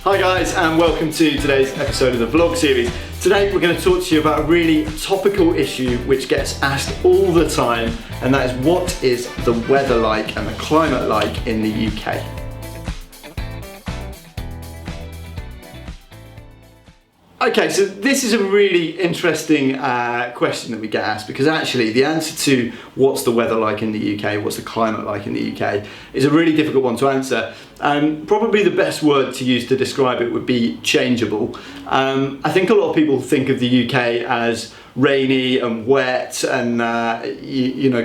Hi guys, and welcome to today's episode of the vlog series. Today we're going to talk to you about a really topical issue which gets asked all the time, and that is what is the weather like and the climate like in the UK? Okay, so this is a really interesting question that we get asked, because actually the answer to what's the weather like in the UK, what's the climate like in the UK, is a really difficult one to answer. Probably the best word to use to describe it would be changeable. I think a lot of people think of the UK as rainy and wet and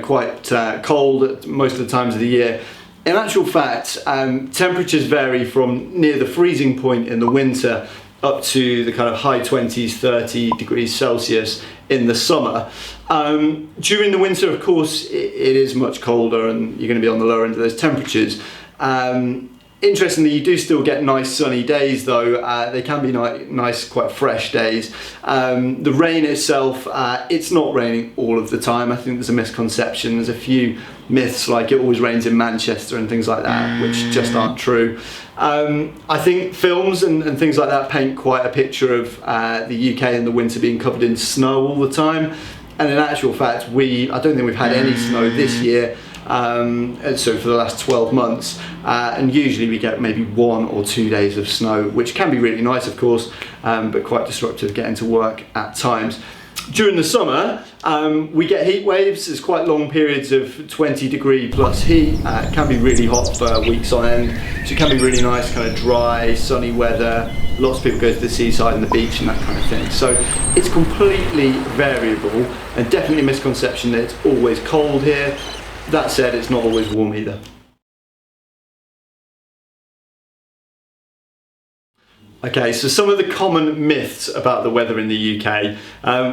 quite cold most of the times of the year. In actual fact, temperatures vary from near the freezing point in the winter up to the kind of high 20s, 30 degrees Celsius in the summer. During the winter, of course, it is much colder and you're going to be on the lower end of those temperatures. Interestingly, you do still get nice sunny days though. They can be nice, quite fresh days. The rain itself, it's not raining all of the time. I think there's a misconception. There's a few myths like it always rains in Manchester and things like that, which just aren't true. I think films and things like that paint quite a picture of the UK in the winter being covered in snow all the time. And in actual fact, I don't think we've had any snow this year. So for the last 12 months, and usually we get maybe 1 or 2 days of snow, which can be really nice of course, but quite disruptive getting to work at times. During the summer, we get heat waves. There's quite long periods of 20 degree plus heat. It can be really hot for weeks on end, so it can be really nice, kind of dry, sunny weather. Lots of people go to the seaside and the beach and that kind of thing. So it's completely variable, and definitely a misconception that it's always cold here. That said, it's not always warm either. Okay, so some of the common myths about the weather in the UK.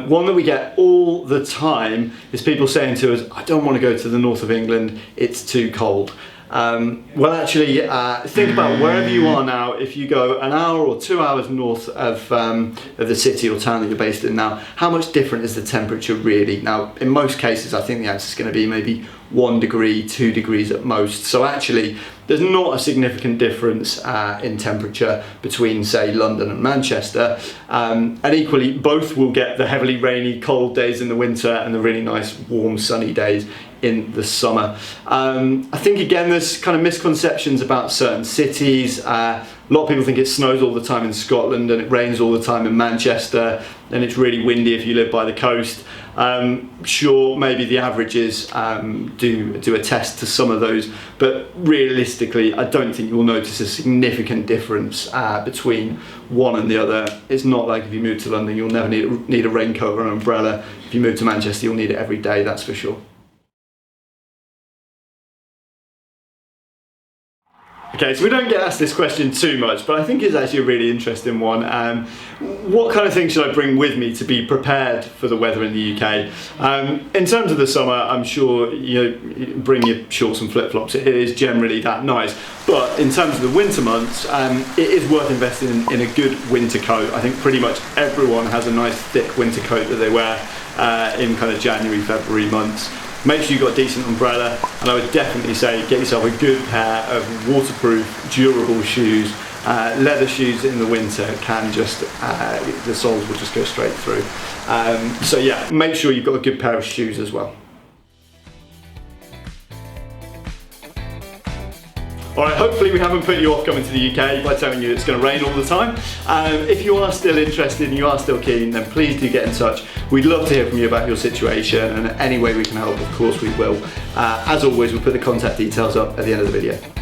One that we get all the time is people saying to us, I don't want to go to the north of England, it's too cold. Well, actually, think about wherever you are now. If you go an hour or 2 hours north of the city or town that you're based in now, how much different is the temperature really? Now, in most cases, I think the answer is going to be maybe 1 degree, 2 degrees at most. So actually, there's not a significant difference in temperature between, say, London and Manchester. And equally, both will get the heavily rainy, cold days in the winter and the really nice, warm, sunny days in the summer. I think again there's kind of misconceptions about certain cities. A lot of people think it snows all the time in Scotland and it rains all the time in Manchester and it's really windy if you live by the coast. Sure, maybe the averages do attest to some of those, but realistically I don't think you will notice a significant difference between one and the other. It's not like if you move to London you'll never need a raincoat or an umbrella. If you move to Manchester you'll need it every day, that's for sure. Okay, so we don't get asked this question too much, but I think it's actually a really interesting one. What kind of things should I bring with me to be prepared for the weather in the UK? In terms of the summer, I'm sure you bring your shorts and flip-flops. It is generally that nice. But in terms of the winter months, it is worth investing in a good winter coat. I think pretty much everyone has a nice thick winter coat that they wear in kind of January, February months. Make sure you've got a decent umbrella, and I would definitely say get yourself a good pair of waterproof, durable shoes. Leather shoes in the winter can just, the soles will just go straight through. So yeah, make sure you've got a good pair of shoes as well. Alright, hopefully we haven't put you off coming to the UK by telling you it's going to rain all the time. If you are still interested and you are still keen, then please do get in touch. We'd love to hear from you about your situation, and any way we can help, of course we will. As always, we'll put the contact details up at the end of the video.